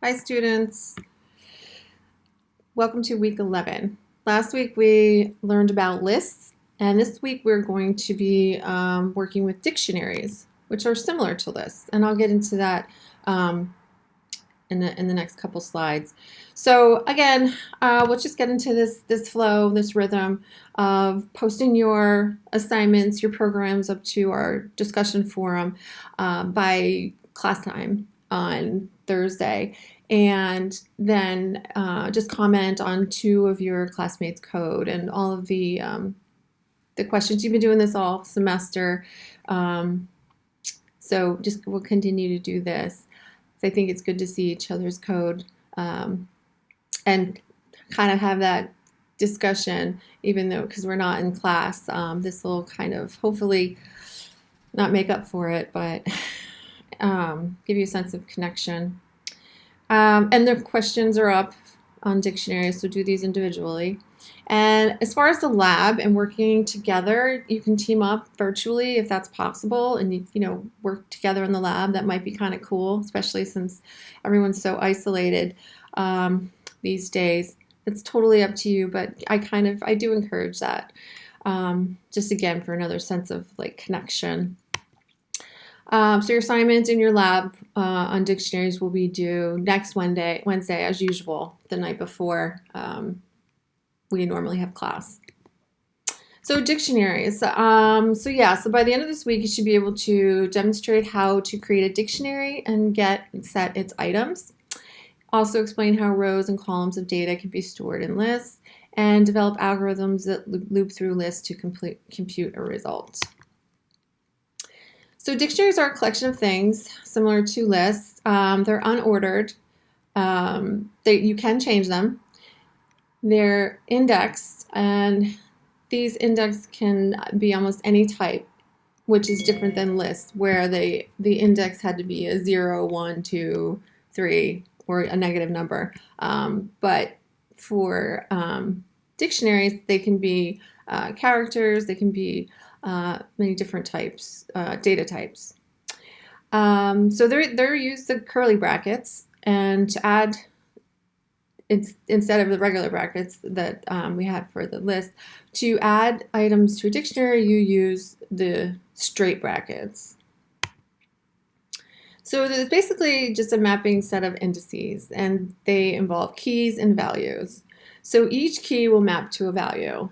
Hi students, welcome to week 11. Last week we learned about lists, and this week we're going to be working with dictionaries, which are similar to lists, and I'll get into that in the next couple slides. So again, we'll just get into this flow, this rhythm of posting your assignments, your programs up to our discussion forum by class time on Thursday, and then just comment on 2 of your classmates' code and all of the questions. You've been doing this all semester, so just we'll continue to do this. I think it's good to see each other's code and kind of have that discussion, even though because we're not in class. This will kind of hopefully not make up for it, but give you a sense of connection. And the questions are up on dictionaries, so do these individually. And as far as the lab and working together, you can team up virtually if that's possible, and you know, work together in the lab. That might be kind of cool, especially since everyone's so isolated these days. It's totally up to you, but I do encourage that, just again for another sense of like connection. So your assignment in your lab on dictionaries will be due next Wednesday as usual, the night before we normally have class. So dictionaries. So by the end of this week, you should be able to demonstrate how to create a dictionary and set its items. Also explain how rows and columns of data can be stored in lists, and develop algorithms that loop through lists to compute a result. So dictionaries are a collection of things similar to lists. They're unordered. You can change them. They're indexed, and these indexes can be almost any type, which is different than lists, where the index had to be a 0, 1, 2, 3, or a negative number. But for dictionaries, they can be characters, they can be many different types, data types. So they're used the curly brackets, and to add, instead of the regular brackets that we had for the list, to add items to a dictionary, you use the straight brackets. So there's basically just a mapping set of indices, and they involve keys and values. So each key will map to a value.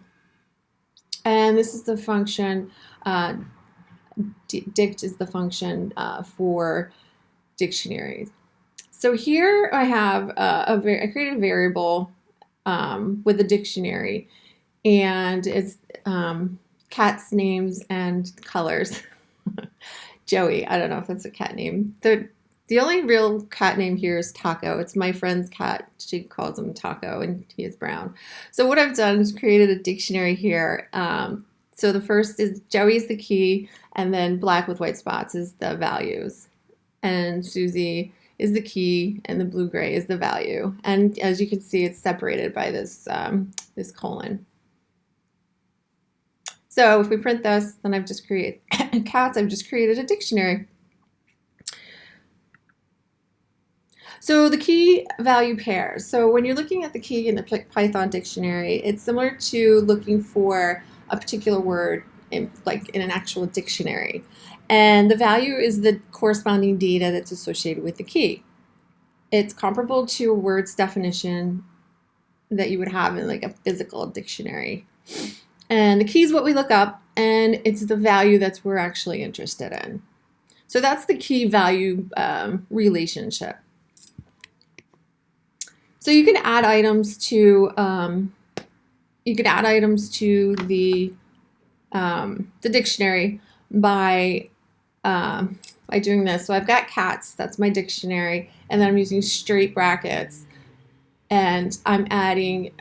And this is the function, dict is the function for dictionaries. So here I have I created a variable with a dictionary, and it's cats' names and colors. Joey, I don't know if that's a cat name. The only real cat name here is Taco. It's my friend's cat. She calls him Taco, and he is brown. So what I've done is created a dictionary here. So the first is Joey is the key, and then black with white spots is the values. And Susie is the key, and the blue-gray is the value. And as you can see, it's separated by this, this colon. So if we print this, then I've just created cats, I've just created a dictionary. So the key value pairs. So when you're looking at the key in the Python dictionary, it's similar to looking for a particular word in an actual dictionary. And the value is the corresponding data that's associated with the key. It's comparable to a word's definition that you would have in like a physical dictionary. And the key is what we look up, and it's the value that we're actually interested in. So that's the key value relationship. So you can add items to the dictionary by doing this. So I've got cats, that's my dictionary, and then I'm using straight brackets, and I'm adding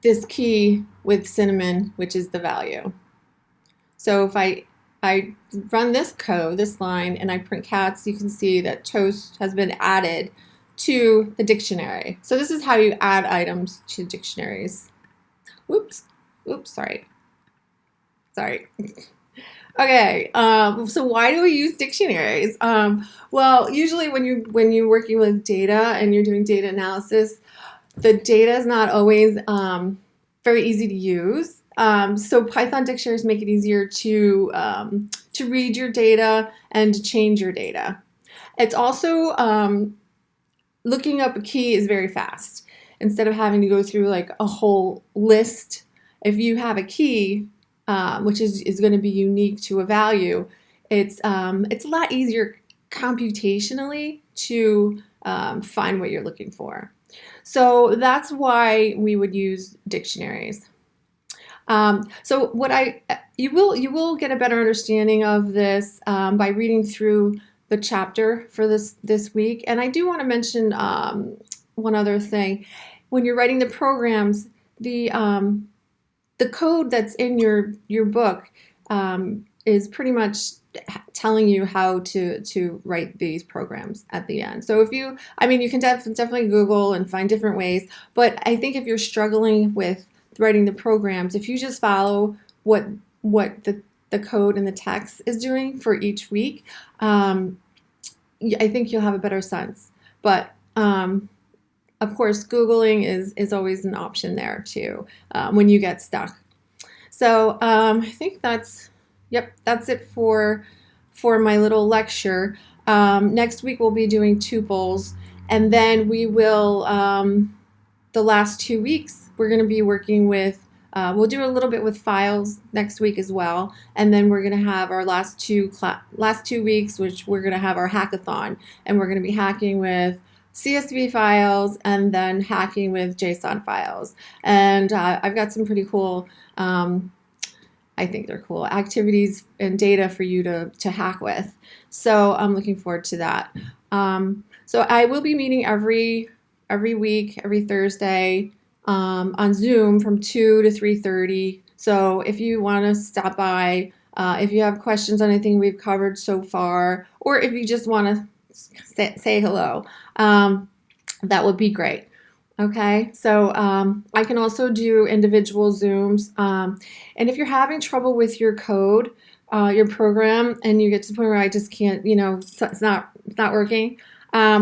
this key with cinnamon, which is the value. So if I run this code, this line, and I print cats, you can see that toast has been added to the dictionary. So this is how you add items to dictionaries. Oops, sorry. Okay, so why do we use dictionaries? Well, usually when you're working with data and you're doing data analysis, the data is not always very easy to use. So Python dictionaries make it easier to read your data and to change your data. It's also looking up a key is very fast. Instead of having to go through like a whole list, if you have a key, which is going to be unique to a value, it's a lot easier computationally to find what you're looking for. So that's why we would use dictionaries. So what you will get a better understanding of this by reading through the chapter for this week. And I do want to mention one other thing. When you're writing the programs, the code that's in your book is pretty much telling you how to write these programs at the end. So if you, I mean, you can definitely Google and find different ways, but I think if you're struggling with writing the programs, if you just follow what the code and the text is doing for each week, I think you'll have a better sense. But of course, Googling is always an option there too when you get stuck. So I think that's it for my little lecture. Next week we'll be doing tuples, and then we will the last 2 weeks we're going to be working with. We'll do a little bit with files next week as well, and then we're going to have our last two weeks, which we're going to have our hackathon, and we're going to be hacking with CSV files and then hacking with JSON files. And I've got some pretty cool, I think they're cool, activities and data for you to hack with. So I'm looking forward to that. So I will be meeting every week, every Thursday on Zoom from 2 to 3:30. So if you want to stop by, if you have questions on anything we've covered so far, or if you just want to say hello, that would be great. Okay, so I can also do individual Zooms. And if you're having trouble with your code, your program, and you get to the point where I just can't, it's not working, I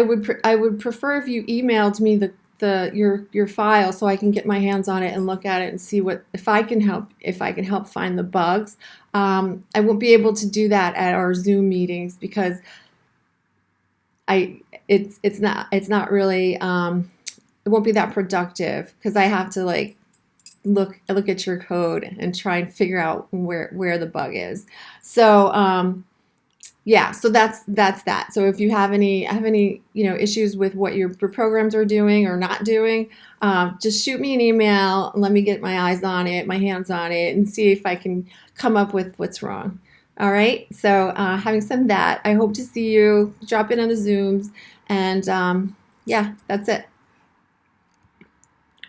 would prefer if you emailed me your file so I can get my hands on it and look at it and see if I can help find the bugs. I won't be able to do that at our Zoom meetings because it's not really it won't be that productive because I have to like look at your code and try and figure out where the bug is. So yeah, so that's that. So if you have any issues with what your programs are doing or not doing, just shoot me an email and let me get my eyes on it, my hands on it, and see if I can come up with what's wrong. All right, so having said that, I hope to see you. Drop in on the Zooms, and yeah, that's it.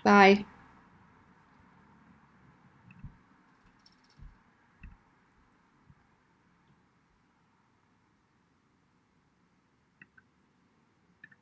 Bye.